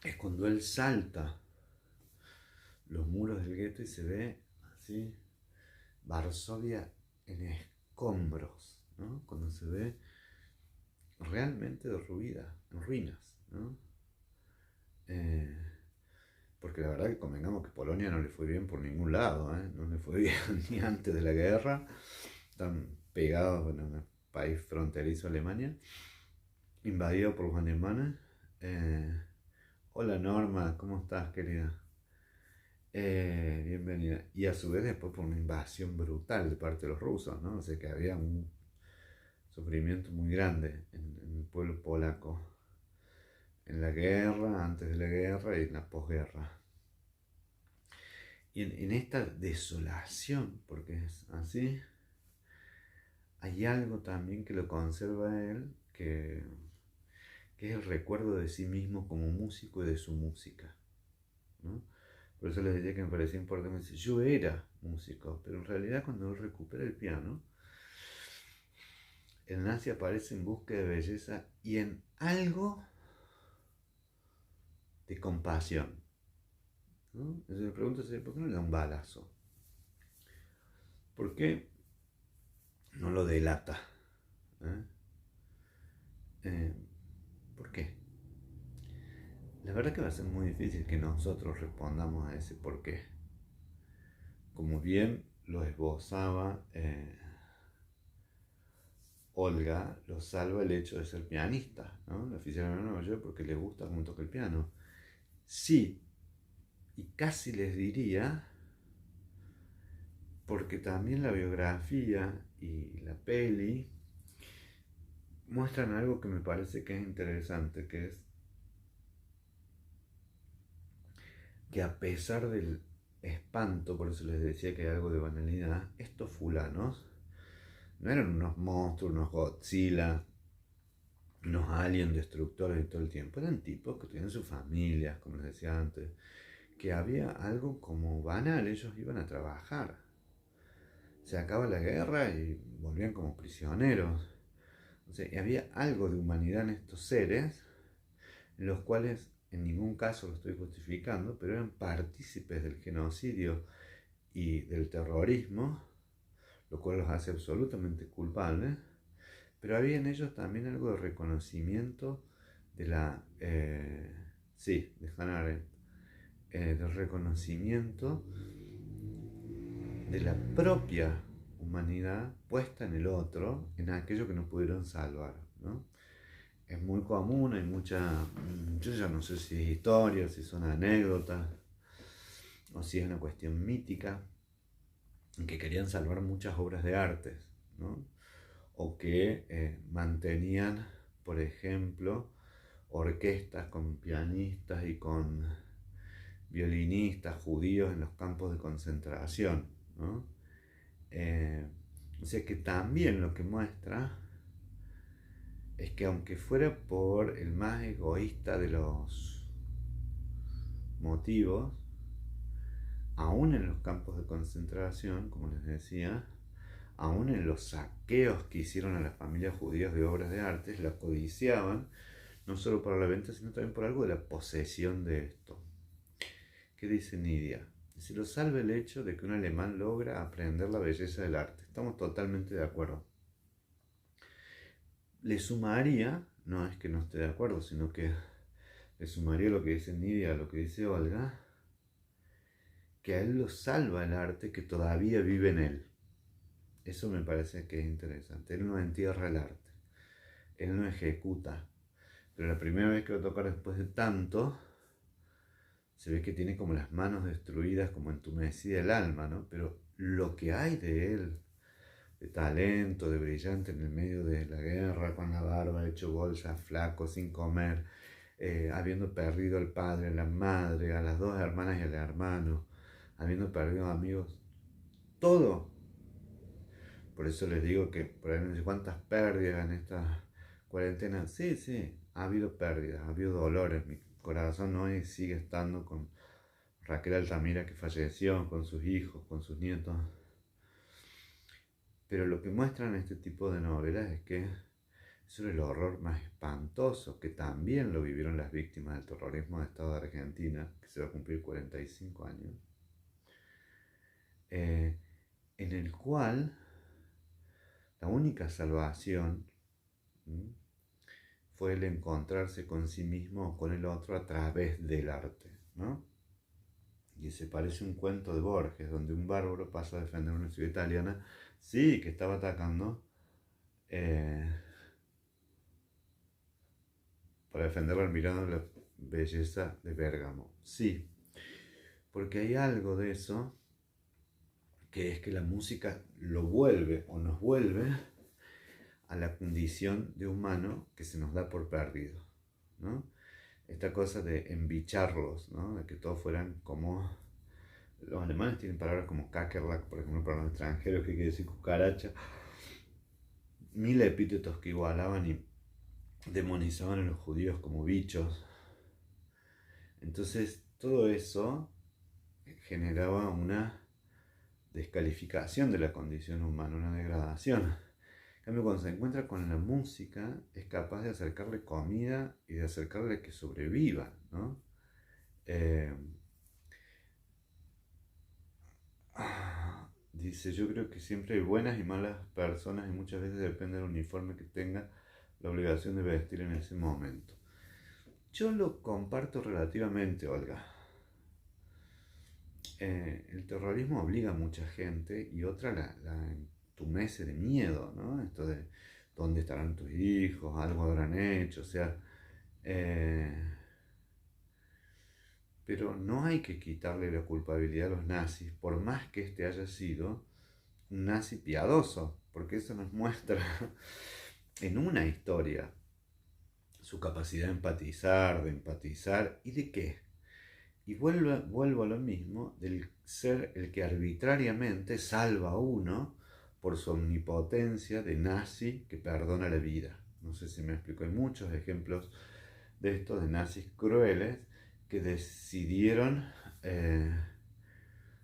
es cuando él salta los muros del gueto y se ve así Varsovia en escombros, ¿no? Cuando se ve realmente derruida, en ruinas, ¿no? Porque la verdad que convengamos que Polonia no le fue bien por ningún lado, ¿eh? No le fue bien ni antes de la guerra, están pegados en un país fronterizo a Alemania, invadido por los alemanes. Hola Norma, ¿cómo estás, querida? Bienvenida. Y a su vez después por una invasión brutal de parte de los rusos, ¿no? O sea que había un sufrimiento muy grande en el pueblo polaco, en la guerra, antes de la guerra y en la posguerra. Y en esta desolación, porque es así, hay algo también que lo conserva a él, que es el recuerdo de sí mismo como músico y de su música, ¿no? Por eso les decía que me parecía importante decir, yo era músico, pero en realidad cuando él recupera el piano, el nazi aparece en búsqueda de belleza y en algo de compasión, ¿no? Entonces me pregunto, ¿por qué no le da un balazo? ¿Por qué no lo delata? ¿Eh? ¿Por qué? La verdad que va a ser muy difícil que nosotros respondamos a ese por qué. Como bien lo esbozaba Olga, lo salva el hecho de ser pianista, ¿no? La oficial de Nueva York porque le gusta cómo toca el piano. Sí, y casi les diría, porque también la biografía y la peli muestran algo que me parece que es interesante, que es que a pesar del espanto, por eso les decía que hay algo de banalidad, estos fulanos no eran unos monstruos, unos Godzilla, unos aliens destructores de todo el tiempo, eran tipos que tenían sus familias, como les decía antes, que había algo como banal, ellos iban a trabajar, se acaba la guerra y volvían como prisioneros, o sea, había algo de humanidad en estos seres, en los cuales en ningún caso lo estoy justificando, pero eran partícipes del genocidio y del terrorismo, lo cual los hace absolutamente culpables, pero había en ellos también algo de reconocimiento de la, sí, de Hannah Arendt, del reconocimiento de la propia humanidad puesta en el otro, en aquello que no pudieron salvar, ¿no? Es muy común, hay mucha, yo ya no sé si es historia, si son anécdotas, o si es una cuestión mítica, que querían salvar muchas obras de arte, ¿no? O que mantenían, por ejemplo, orquestas con pianistas y con violinistas judíos en los campos de concentración, ¿no? O sea que también lo que muestra es que aunque fuera por el más egoísta de los motivos, aún en los campos de concentración, como les decía, aún en los saqueos que hicieron a las familias judías de obras de arte, la codiciaban, no solo para la venta, sino también por algo de la posesión de esto. ¿Qué dice Nidia? Se lo salva el hecho de que un alemán logra aprender la belleza del arte. Estamos totalmente de acuerdo. Le sumaría, no es que no esté de acuerdo, sino que le sumaría lo que dice Nidia a lo que dice Olga, que a él lo salva el arte que todavía vive en él. Eso me parece que es interesante. Él no entierra el arte, él no ejecuta, pero la primera vez que lo toca después de tanto, se ve que tiene como las manos destruidas, como entumecida el alma, ¿no? Pero lo que hay de él, de talento, de brillante en el medio de la guerra, con la barba, hecho bolsa, flaco, sin comer, habiendo perdido al padre, a la madre, a las dos hermanas y al hermano, habiendo perdido amigos, todo. Por eso les digo que por ahí no sé cuántas pérdidas en esta cuarentena. Sí, sí, ha habido pérdidas, ha habido dolores. Mi corazón hoy sigue estando con Raquel Altamira, que falleció, con sus hijos, con sus nietos. Pero lo que muestran este tipo de novelas es que eso es el horror más espantoso, que también lo vivieron las víctimas del terrorismo de Estado de Argentina, que se va a cumplir 45 años, en el cual la única salvación fue el encontrarse con sí mismo o con el otro a través del arte, ¿no? Y se parece un cuento de Borges, donde un bárbaro pasa a defender una ciudad italiana, sí, que estaba atacando, eh, para defenderla admirando la belleza de Bérgamo. Sí, porque hay algo de eso, que es que la música lo vuelve o nos vuelve a la condición de humano que se nos da por perdido, ¿no? Esta cosa de embicharlos, ¿no? De que todos fueran como... Los alemanes tienen palabras como Kakerlak, por ejemplo, para los extranjeros, que quiere decir cucaracha. Mil epítetos que igualaban y demonizaban a los judíos como bichos. Entonces, todo eso generaba una descalificación de la condición humana, una degradación. En cambio, cuando se encuentra con la música, es capaz de acercarle comida y de acercarle que sobreviva, ¿no? Dice, yo creo que siempre hay buenas y malas personas y muchas veces depende del uniforme que tenga la obligación de vestir en ese momento. Yo lo comparto relativamente, Olga. El terrorismo obliga a mucha gente y otra la entumece de miedo, ¿no? Esto de dónde estarán tus hijos, algo habrán hecho, o sea... pero no hay que quitarle la culpabilidad a los nazis, por más que este haya sido un nazi piadoso, porque eso nos muestra en una historia su capacidad de empatizar y de qué. Y vuelvo a lo mismo, del ser el que arbitrariamente salva a uno por su omnipotencia de nazi que perdona la vida. No sé si me explico, hay muchos ejemplos de esto, de nazis crueles que decidieron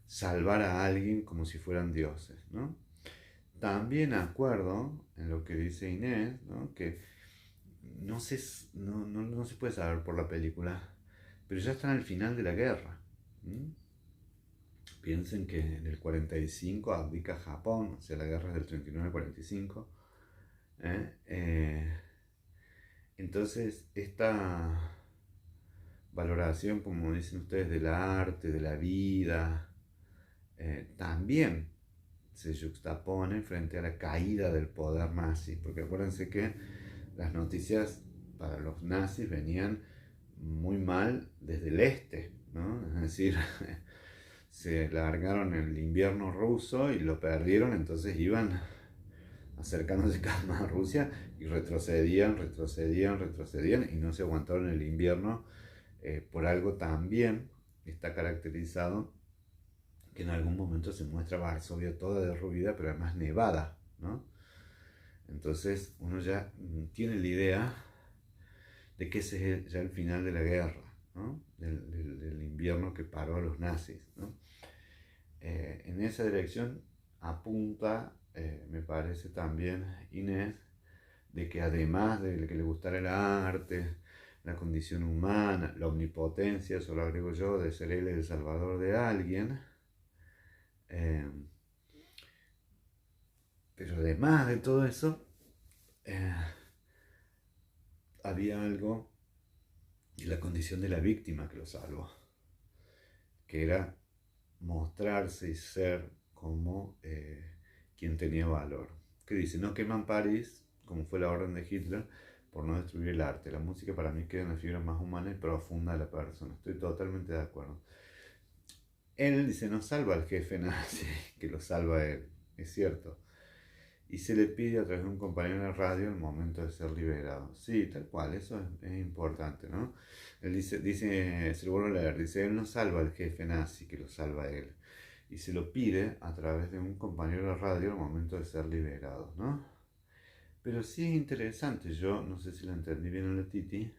salvar a alguien como si fueran dioses, ¿no? También acuerdo en lo que dice Inés, ¿no? Que no se puede saber por la película, pero ya están al final de la guerra. Piensen que en el 45 abdica Japón, o sea, la guerra es del 39 al 45. Entonces, esta valoración, como dicen ustedes, del arte, de la vida, también se juxtapone frente a la caída del poder nazi, porque acuérdense que las noticias para los nazis venían muy mal desde el este, ¿no? Es decir, se largaron el invierno ruso y lo perdieron, entonces iban acercándose cada más a Rusia y retrocedían y no se aguantaron el invierno. Por algo también está caracterizado que en algún momento se muestra Varsovia toda derruida, pero además nevada, ¿no? Entonces uno ya tiene la idea de que ese es ya el final de la guerra, ¿no? Del invierno que paró a los nazis, ¿no? En esa dirección apunta, me parece también, Inés, de que además de que le gustara el arte, la condición humana, la omnipotencia, eso lo agrego yo, de ser él el salvador de alguien, eh, pero además de todo eso, había algo de la condición de la víctima que lo salvó, que era mostrarse y ser como quien tenía valor. Que dice, no queman París, como fue la orden de Hitler, por no destruir el arte. La música para mí queda en la fibra más humana y profunda de la persona. Estoy totalmente de acuerdo. él dice, no salva al jefe nazi, que lo salva él, es cierto. Y se le pide a través de un compañero de radio el momento de ser liberado. Sí, tal cual, eso es importante, ¿no? Él dice, se lo vuelvo a leer, dice, él no salva al jefe nazi, que lo salva él. Y se lo pide a través de un compañero de radio el momento de ser liberado, ¿no? Pero sí es interesante, yo no sé si lo entendí bien en la Titi,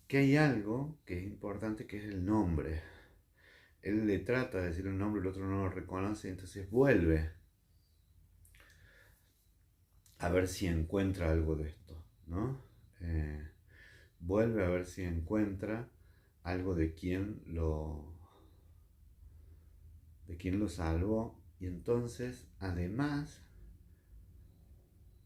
que hay algo que es importante, que es el nombre. Él le trata de decir un nombre, el otro no lo reconoce, entonces vuelve a ver si encuentra algo de esto, ¿no? Eh, Vuelve a ver si encuentra algo de quién lo salvó, y entonces además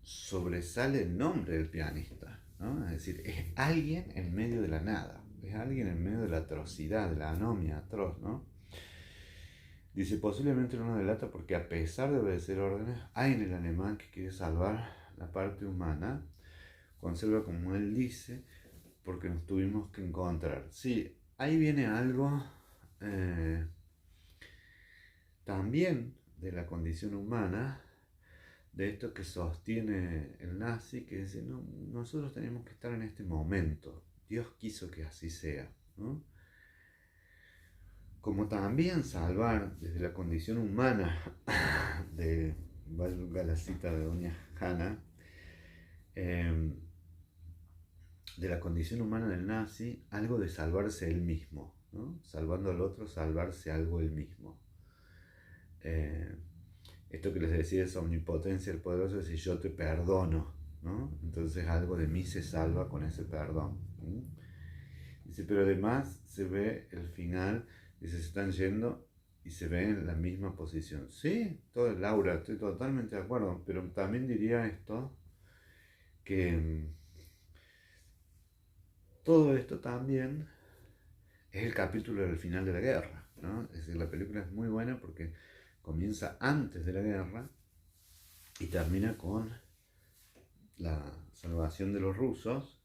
sobresale el nombre del pianista, ¿no? Es decir, es alguien en medio de la nada, es alguien en medio de la atrocidad, de la anomia atroz, ¿no? Dice, posiblemente no delata porque a pesar de obedecer órdenes, hay en el alemán que quiere salvar la parte humana, conserva como él dice, porque nos tuvimos que encontrar. Sí, ahí viene algo eh, también de la condición humana, de esto que sostiene el nazi, que dice, no, nosotros tenemos que estar en este momento, Dios quiso que así sea, ¿no? Como también salvar desde la condición humana de, valga la cita de doña Hanna, eh, de la condición humana del nazi, algo de salvarse él mismo, ¿no? Salvando al otro, salvarse algo él mismo. Eh, Esto que les decía, esa omnipotencia del poderoso, es decir, yo te perdono, ¿no? Entonces algo de mí se salva con ese perdón. Dice, pero además se ve el final, dice, se están yendo y se ve en la misma posición. Sí, todo, Laura, estoy totalmente de acuerdo, pero también diría esto, que todo esto también es el capítulo del final de la guerra, ¿no? Es decir, la película es muy buena porque comienza antes de la guerra y termina con la salvación de los rusos,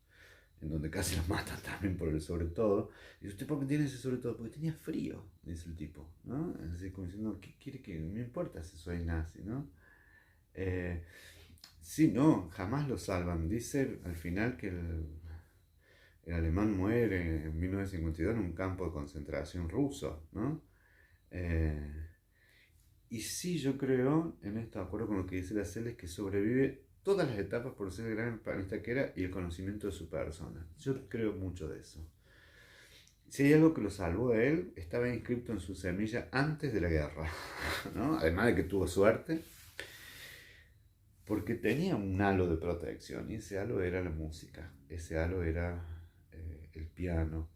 en donde casi los matan también por el sobre todo. Y usted, ¿por qué tiene ese sobre todo? Porque tenía frío, dice el tipo, ¿no? Es decir, como diciendo, ¿qué quiere que? No me importa si soy nazi, ¿no? Eh, sí, no, jamás lo salvan. Dice al final que el alemán muere en 1952 en un campo de concentración ruso, ¿no? Eh, y sí, yo creo, en esto, de acuerdo con lo que dice la Celes, que sobrevive todas las etapas por ser el gran pianista que era y el conocimiento de su persona. Yo creo mucho de eso. Si hay algo que lo salvó a él, estaba inscrito en su semilla antes de la guerra, ¿no? Además de que tuvo suerte, porque tenía un halo de protección, y ese halo era la música, ese halo era el piano,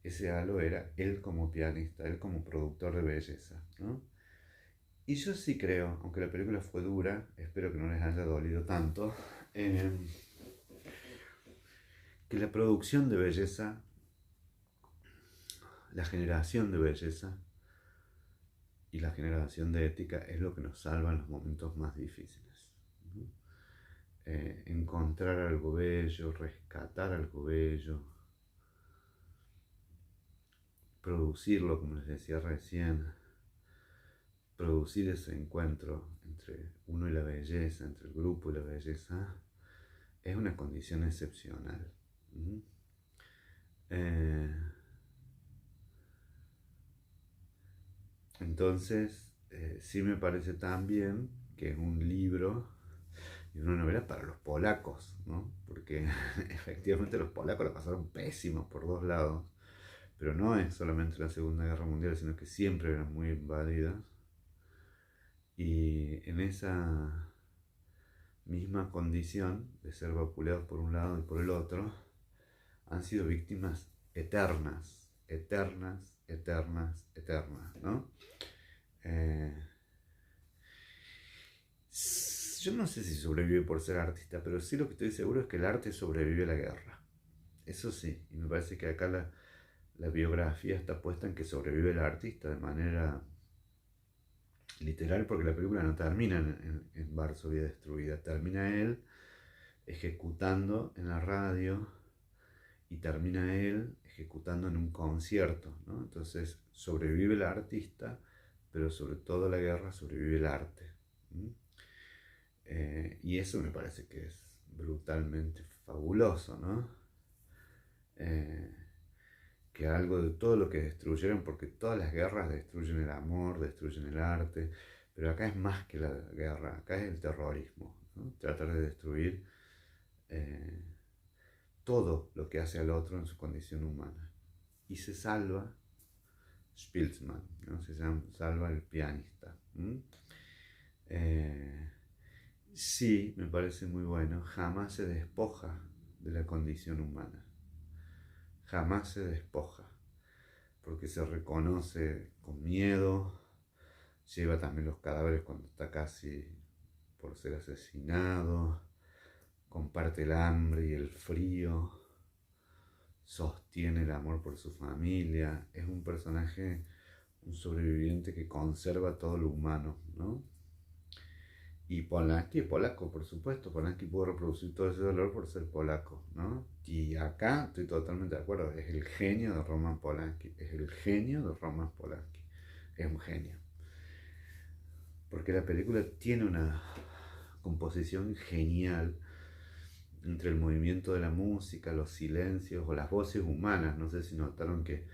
ese halo era él como pianista, él como productor de belleza, ¿no? Y yo sí creo, aunque la película fue dura, espero que no les haya dolido tanto, eh, que la producción de belleza, la generación de belleza y la generación de ética es lo que nos salva en los momentos más difíciles, ¿no? Encontrar algo bello, rescatar algo bello, producirlo, como les decía recién, producir ese encuentro entre uno y la belleza, entre el grupo y la belleza, es una condición excepcional. Eh, entonces, sí me parece también que es un libro y una novela para los polacos, ¿no? Porque efectivamente los polacos la pasaron pésimo por dos lados, pero no es solamente la Segunda Guerra Mundial, sino que siempre eran muy invadidas. Y en esa misma condición de ser vapuleados por un lado y por el otro, han sido víctimas eternas, eternas, eternas, eternas, ¿no? Eh, yo no sé si sobrevive por ser artista, pero sí lo que estoy seguro es que el arte sobrevive a la guerra. Eso sí, y me parece que acá la biografía está puesta en que sobrevive el artista de manera literal, porque la película no termina en Varsovia destruida, termina él ejecutando en la radio y termina él ejecutando en un concierto, ¿no? Entonces sobrevive el artista, pero sobre todo la guerra sobrevive el arte. Y eso me parece que es brutalmente fabuloso, ¿no? Que algo de todo lo que destruyeron, porque todas las guerras destruyen el amor, destruyen el arte, pero acá es más que la guerra, acá es el terrorismo, ¿no? Tratar de destruir todo lo que hace al otro en su condición humana. Y se salva Spielman, ¿no? Salva el pianista. Sí, me parece muy bueno, jamás se despoja de la condición humana, jamás se despoja, porque se reconoce con miedo, lleva también los cadáveres cuando está casi por ser asesinado, comparte el hambre y el frío, sostiene el amor por su familia, es un personaje, un sobreviviente que conserva todo lo humano, ¿no? Y Polanski es polaco, por supuesto. Polanski pudo reproducir todo ese dolor por ser polaco, ¿no? Y acá estoy totalmente de acuerdo. Es el genio de Roman Polanski. Es el genio de Roman Polanski. Es un genio. Porque la película tiene una composición genial entre el movimiento de la música, los silencios o las voces humanas. No sé si notaron que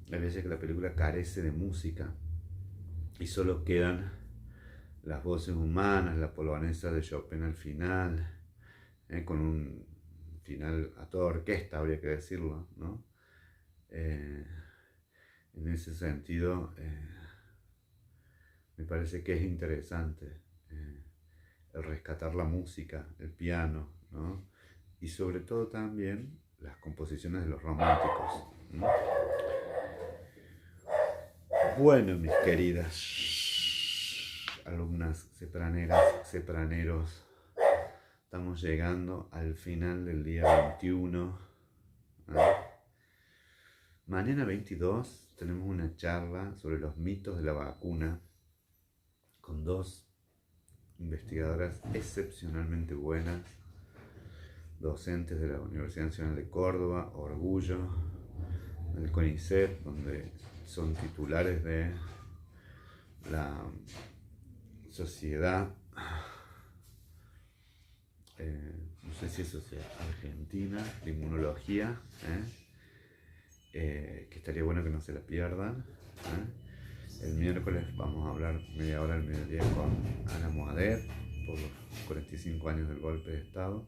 hay veces que la película carece de música y solo quedan las voces humanas, la polonesa de Chopin al final, con un final a toda orquesta, habría que decirlo, ¿no? En ese sentido, me parece que es interesante el rescatar la música, el piano, ¿no? Y sobre todo también las composiciones de los románticos, ¿no? Bueno, mis queridas alumnas sepraneras, sepraneros, estamos llegando al final del día 21. Mañana 22 tenemos una charla sobre los mitos de la vacuna con dos investigadoras excepcionalmente buenas, docentes de la Universidad Nacional de Córdoba, orgullo del CONICET, donde son titulares de la sociedad, no sé si es Sociedad Argentina de Inmunología, que estaría bueno que no se la pierdan. El miércoles vamos a hablar media hora al mediodía con Ana Moader por los 45 años del golpe de Estado.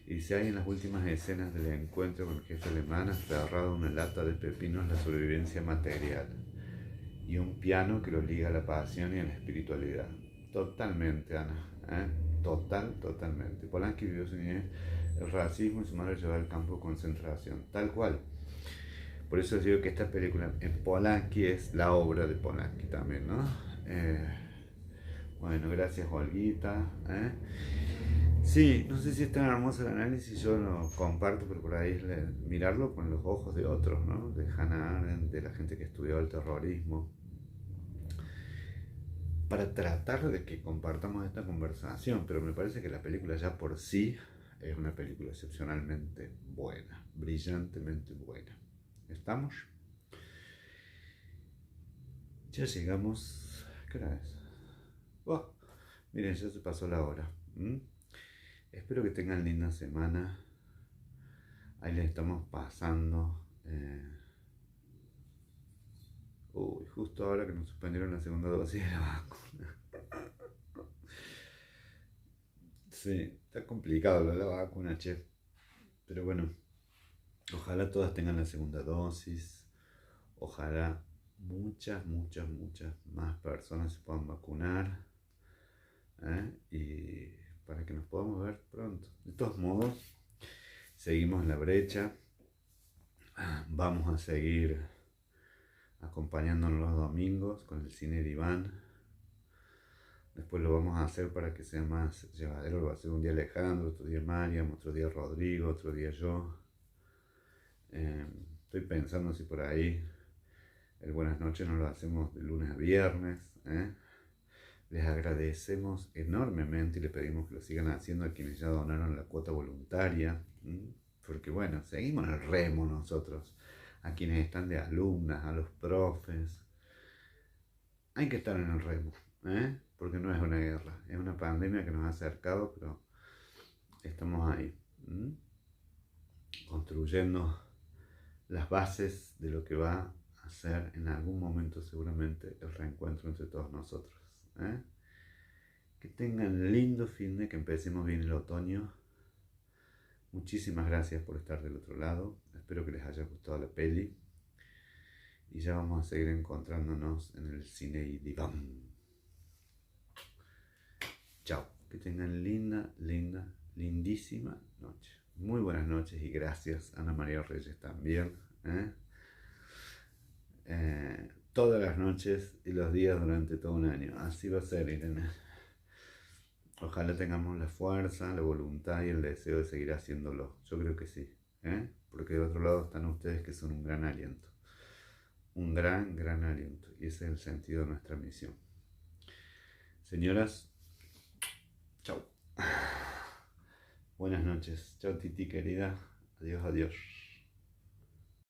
Y si hay en las últimas escenas del encuentro con el jefe alemán aferrado a una lata de pepinos la sobrevivencia material y un piano que lo liga a la pasión y a la espiritualidad. Totalmente, Ana, totalmente. Polanski vivió su niñez, el racismo y su madre llevaba al campo de concentración, tal cual. Por eso digo que esta película en Polanski es la obra de Polanski también, ¿no? Bueno, gracias, Olguita. Sí, no sé si es tan hermoso el análisis, yo lo comparto, pero por ahí es mirarlo con los ojos de otros, ¿no? De Hannah Arendt, de la gente que estudió el terrorismo, para tratar de que compartamos esta conversación, pero me parece que la película ya por sí es una película excepcionalmente buena, brillantemente buena. ¿Estamos? Ya llegamos. ¿Qué hora es? Oh, miren, ya se pasó la hora. Espero que tengan linda semana. Ahí les estamos pasando. Justo ahora que nos suspendieron la segunda dosis de la vacuna. Sí, está complicado lo de la vacuna, che. Pero bueno, ojalá todas tengan la segunda dosis. Ojalá muchas más personas se puedan vacunar. Y para que nos podamos ver pronto. De todos modos, seguimos en la brecha. Vamos a seguir acompañándonos los domingos con el cine de Iván. Después lo vamos a hacer para que sea más llevadero. Va a ser un día Alejandro, otro día Mariam, otro día Rodrigo, otro día yo. Estoy pensando si por ahí el buenas noches nos lo hacemos de lunes a viernes. Les agradecemos enormemente y le pedimos que lo sigan haciendo a quienes ya donaron la cuota voluntaria. porque bueno, seguimos en el remo nosotros, a quienes están de alumnas, a los profes. Hay que estar en el remo, porque no es una guerra, es una pandemia que nos ha acercado, pero estamos ahí, construyendo las bases de lo que va a ser en algún momento seguramente el reencuentro entre todos nosotros. Que tengan lindo fin de, que empecemos bien el otoño. Muchísimas gracias por estar del otro lado. Espero que les haya gustado la peli. Y ya vamos a seguir encontrándonos en el cine y diván. Chao. Que tengan lindísima noche. Muy buenas noches y gracias Ana María Reyes también. Todas las noches y los días durante todo un año. Así va a ser, Irene. Ojalá tengamos la fuerza, la voluntad y el deseo de seguir haciéndolo. Yo creo que sí, porque de otro lado están ustedes, que son un gran aliento. Un gran aliento. Y ese es el sentido de nuestra misión. Señoras, chau. Buenas noches. Chao, Titi querida. Adiós, adiós.